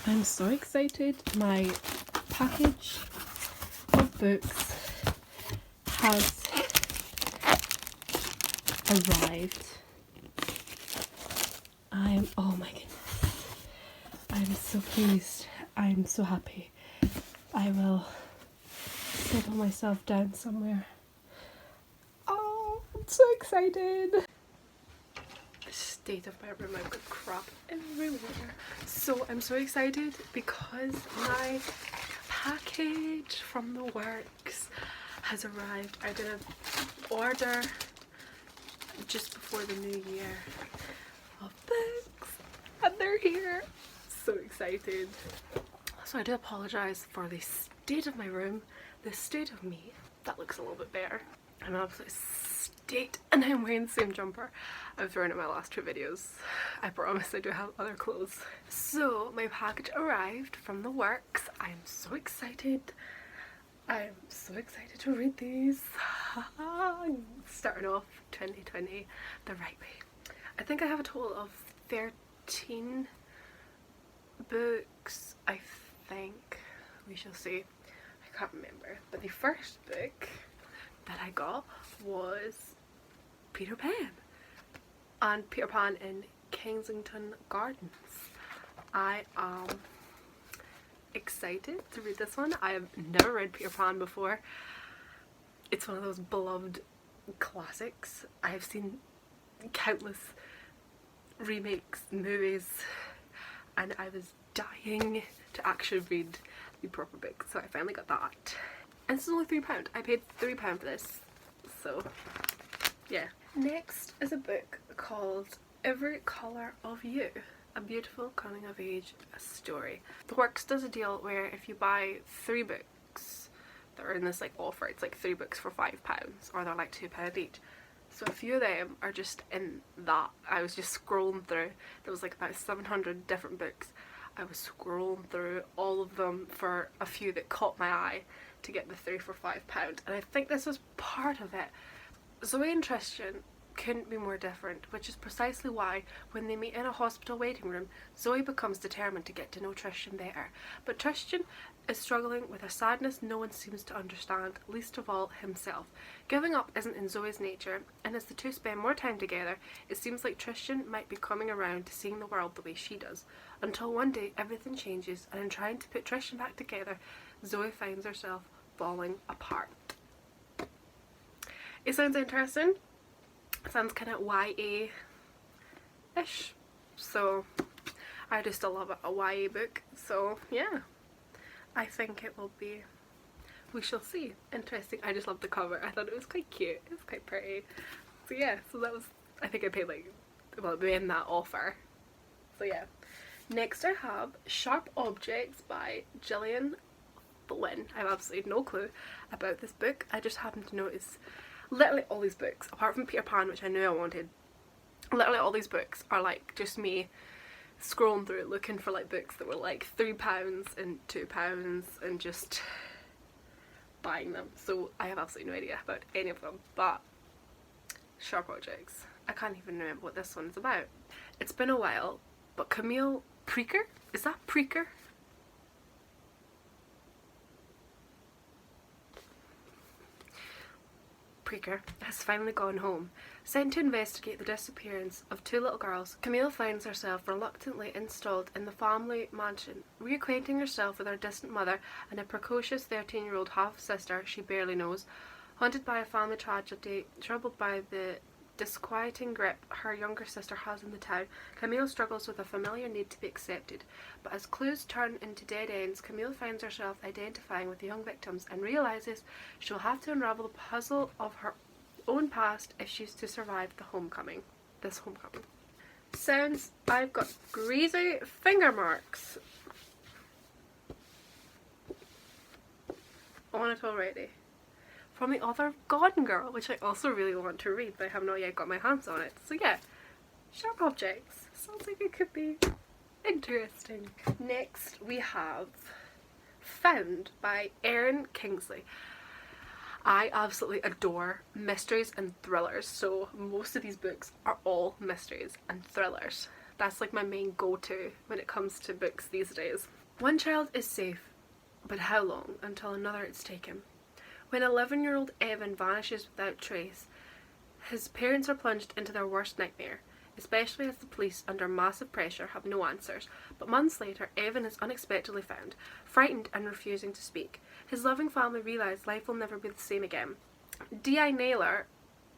I'm so excited. My package of books has arrived. Oh my goodness. I'm so pleased. I'm so happy. I will settle myself down somewhere. Oh, I'm so excited. The state of my room, I've got crap everywhere. So I'm so excited because my package from the works has arrived. I did an order just before the new year of books and they're here. So excited. So I do apologise for the state of my room, the state of me. That looks a little bit better. I'm in an absolute state and I'm wearing the same jumper I've worn in my last two videos. I promise I do have other clothes. So my package arrived from the works. I'm so excited. I'm so excited to read these. Starting off 2020 the right way. I think I have a total of 13 books, I think. We shall see. I can't remember. But the first book that I got was Peter Pan. And Peter Pan in Kensington Gardens. I am excited to read this one. I have never read Peter Pan before. It's one of those beloved classics. I have seen countless remakes, movies, and I was dying to actually read the proper book, so I finally got that. And it's only £3. I paid £3 for this, so yeah. Next is a book called Every Colour of You, a beautiful coming of age story. The works does a deal where if you buy 3 books that are in this like offer, it's like 3 books for £5, or they're like £2 each. So a few of them are just in that. I was just scrolling through. There was like about 700 different books. I was scrolling through all of them for a few that caught my eye to get the 3 for £5. And I think this was part of it. Zoe and Tristan couldn't be more different, which is precisely why when they meet in a hospital waiting room, Zoe becomes determined to get to know Tristan better. But Tristan is struggling with a sadness no one seems to understand, least of all himself. Giving up isn't in Zoe's nature, and as the two spend more time together, it seems like Tristan might be coming around to seeing the world the way she does. Until one day everything changes, and in trying to put Tristan back together, Zoe finds herself falling apart. It sounds interesting. It sounds kind of YA-ish, so I just still love a YA book, so yeah, I think it will be, we shall see, interesting. I just love the cover. I thought it was quite cute, it was quite pretty, so yeah, so that was, I think I paid like, well, in that offer, so yeah. Next I have Sharp Objects by Gillian Flynn. I have absolutely no clue about this book. I just happened to notice literally all these books, apart from Peter Pan, which I knew I wanted, literally all these books are like just me scrolling through looking for like books that were like £3 and £2 and just buying them. So I have absolutely no idea about any of them, but Sharp Objects. I can't even remember what this one's about. It's been a while, but Camille Preaker? Is that Preaker? Has finally gone home. Sent to investigate the disappearance of 2 little girls, Camille finds herself reluctantly installed in the family mansion, reacquainting herself with her distant mother and a precocious 13-year-old half-sister she barely knows. Haunted by a family tragedy, troubled by the disquieting grip her younger sister has in the town, Camille struggles with a familiar need to be accepted. But as clues turn into dead ends, Camille finds herself identifying with the young victims and realises she'll have to unravel the puzzle of her own past if she's to survive this homecoming. Since I've got greasy finger marks on it already. From the author of Gone Girl, which I also really want to read, but I have not yet got my hands on it. So yeah, Sharp Objects. Sounds like it could be interesting. Next we have Found by Erin Kingsley. I absolutely adore mysteries and thrillers, so most of these books are all mysteries and thrillers. That's like my main go-to when it comes to books these days. One child is safe, but how long until another is taken? When 11-year-old Evan vanishes without trace, his parents are plunged into their worst nightmare, especially as the police, under massive pressure, have no answers. But months later, Evan is unexpectedly found, frightened and refusing to speak. His loving family realise life will never be the same again. D.I. Naylor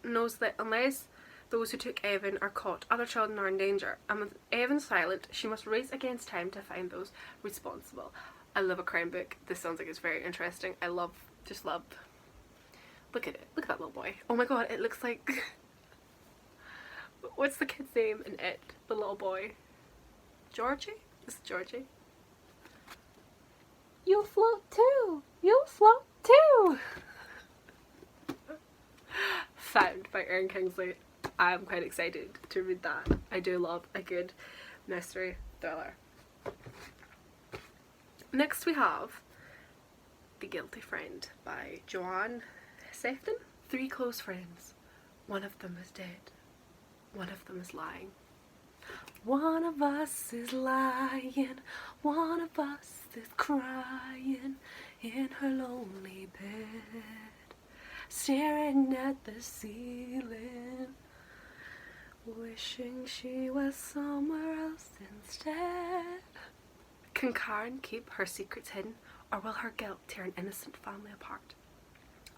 knows that unless those who took Evan are caught, other children are in danger, and with Evan silent, she must race against time to find those responsible. I love a crime book. This sounds like it's very interesting. I just love. Look at it. Look at that little boy. Oh my god, it looks like... What's the kid's name in it? The little boy. Georgie? Is it Georgie? You'll float too! You'll float too! Found by Erin Kingsley. I'm quite excited to read that. I do love a good mystery thriller. Next we have The Guilty Friend by Joanne Sefton. 3 close friends. One of them is dead. One of them is lying. One of us is lying. One of us is crying in her lonely bed, staring at the ceiling, wishing she was somewhere else instead. Can Karen keep her secrets hidden, or will her guilt tear an innocent family apart?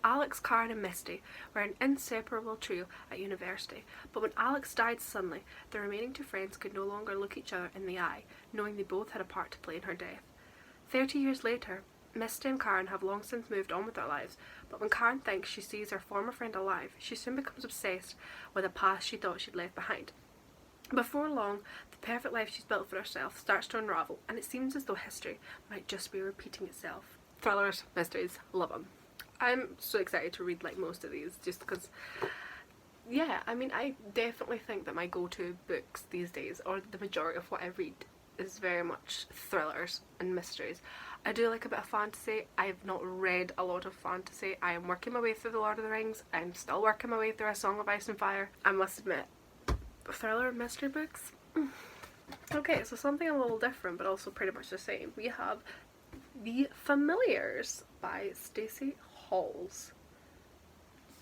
Alex, Karen and Misty were an inseparable trio at university, but when Alex died suddenly, the remaining 2 friends could no longer look each other in the eye, knowing they both had a part to play in her death. 30 years later, Misty and Karen have long since moved on with their lives, but when Karen thinks she sees her former friend alive, she soon becomes obsessed with a past she thought she'd left behind. Before long, the perfect life she's built for herself starts to unravel, and it seems as though history might just be repeating itself. Thrillers, mysteries, love them. I'm so excited to read like most of these, just because, yeah, I mean, I definitely think that my go-to books these days, or the majority of what I read, is very much thrillers and mysteries. I do like a bit of fantasy. I have not read a lot of fantasy. I am working my way through The Lord of the Rings. I'm still working my way through A Song of Ice and Fire. I must admit, thriller and mystery books? Okay, so something a little different but also pretty much the same. We have The Familiars by Stacey Halls.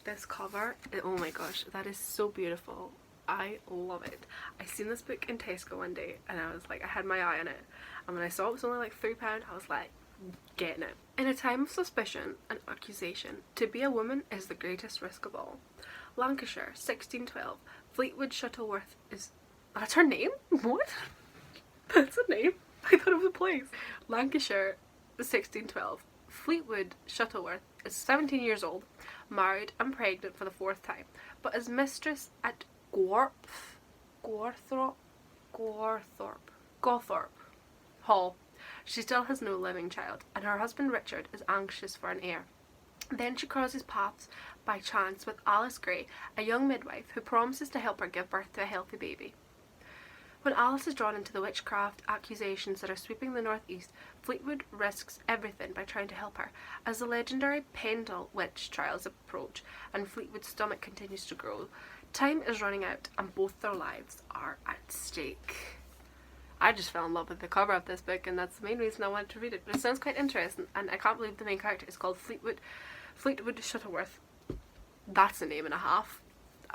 This cover, oh my gosh, that is so beautiful. I love it. I seen this book in Tesco one day and I was like, I had my eye on it, and when I saw it was only like £3, I was like, getting it. In a time of suspicion and accusation, to be a woman is the greatest risk of all. Lancashire, 1612. Fleetwood Shuttleworth is... That's her name? What? That's a name? I thought it was a place. Lancashire, 1612. Fleetwood Shuttleworth is 17 years old, married and pregnant for the 4th time, but as mistress at Gawthorpe Hall. She still has no living child, and her husband Richard is anxious for an heir. Then she crosses paths by chance with Alice Gray, a young midwife who promises to help her give birth to a healthy baby. When Alice is drawn into the witchcraft accusations that are sweeping the northeast, Fleetwood risks everything by trying to help her. As the legendary Pendle witch trials approach and Fleetwood's stomach continues to grow, time is running out and both their lives are at stake. I just fell in love with the cover of this book, and that's the main reason I wanted to read it. But it sounds quite interesting, and I can't believe the main character is called Fleetwood Shuttleworth. That's a name and a half.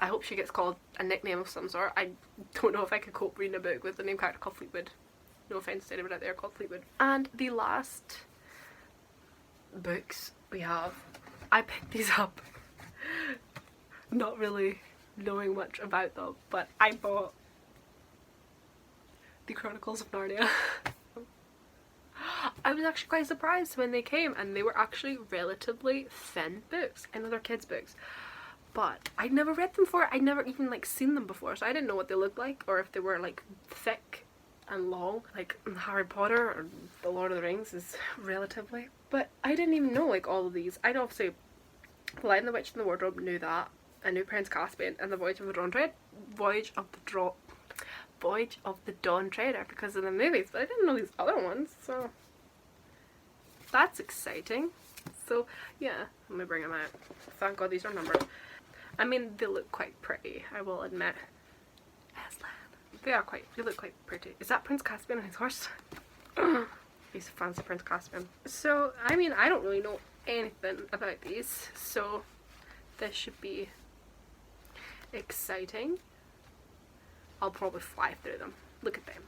I hope she gets called a nickname of some sort. I don't know if I could cope reading a book with a name character called Fleetwood. No offence to anyone out there called Fleetwood. And the last books we have, I picked these up not really knowing much about them, but I bought The Chronicles of Narnia. I was actually quite surprised when they came, and they were actually relatively thin books. I know they're kids' books, but I'd never read them before. I'd never even like seen them before, so I didn't know what they looked like, or if they were like thick and long like Harry Potter or The Lord of the Rings is relatively. But I didn't even know like all of these. I'd obviously The Lion, the Witch and the Wardrobe, knew that. I knew Prince Caspian and the Voyage of the Dawn Treader because of the movies, but I didn't know these other ones, so that's exciting. So yeah, let me bring them out. Thank God these are numbered. I mean, they look quite pretty, I will admit. Aslan. they look quite pretty. Is that Prince Caspian on his horse? He's a fancy Prince Caspian. So, I mean, I don't really know anything about these, so this should be exciting. I'll probably fly through them. Look at them.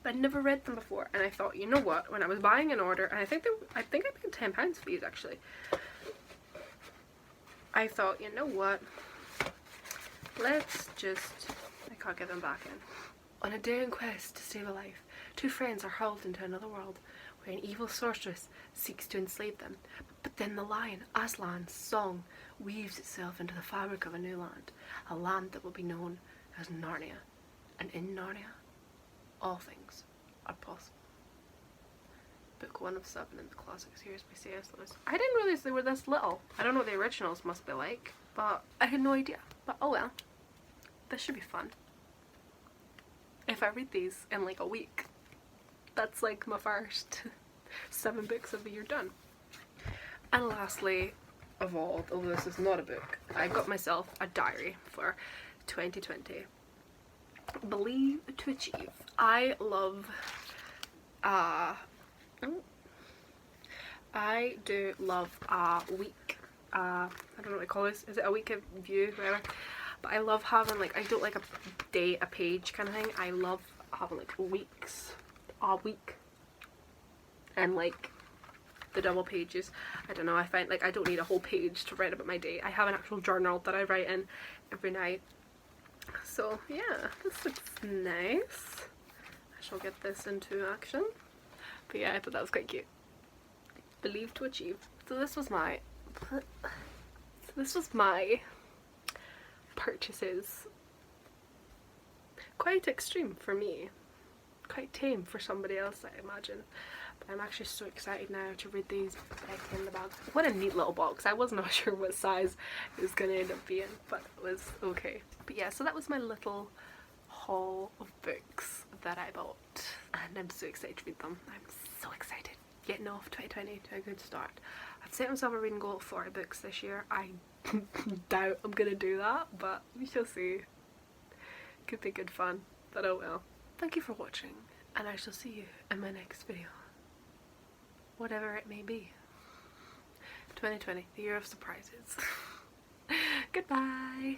But I'd never read them before, and I thought, you know what, when I was buying an order, and I think I paid £10 for these actually. I thought, you know what, let's just, I can't get them back in. On a daring quest to save a life, two friends are hurled into another world where an evil sorceress seeks to enslave them. But then the lion, Aslan's song weaves itself into the fabric of a new land, a land that will be known as Narnia. And in Narnia, all things are possible. Book 1 of 7 in the classic series by C.S. Lewis. I didn't realize they were this little. I don't know what the originals must be like, but I had no idea. But oh well. This should be fun. If I read these in like a week, that's like my first 7 books of the year done. And lastly of all, although this is not a book, I got myself a diary for 2020. Believe to Achieve. I love I do love a week, I don't know what they call this, is it a week of view, whatever, but I love having like, I don't like a day, a page kind of thing, I love having like weeks, a week, and like the double pages. I don't know, I find like I don't need a whole page to write about my day. I have an actual journal that I write in every night. So yeah, this looks nice. I shall get this into action. But yeah, I thought that was quite cute. Believe to Achieve. So this was my purchases. Quite extreme for me. Quite tame for somebody else, I imagine. But I'm actually so excited now to read these back in the bag. What a neat little box. I was not sure what size it was going to end up being, but it was okay. But yeah, so that was my little haul of books that I bought. And I'm so excited to read them. I'm so excited. Getting off 2020 to a good start. I've set myself a reading goal of 40 books this year. I doubt I'm going to do that, but we shall see. Could be good fun, but oh well. Thank you for watching, and I shall see you in my next video. Whatever it may be. 2020, the year of surprises. Goodbye!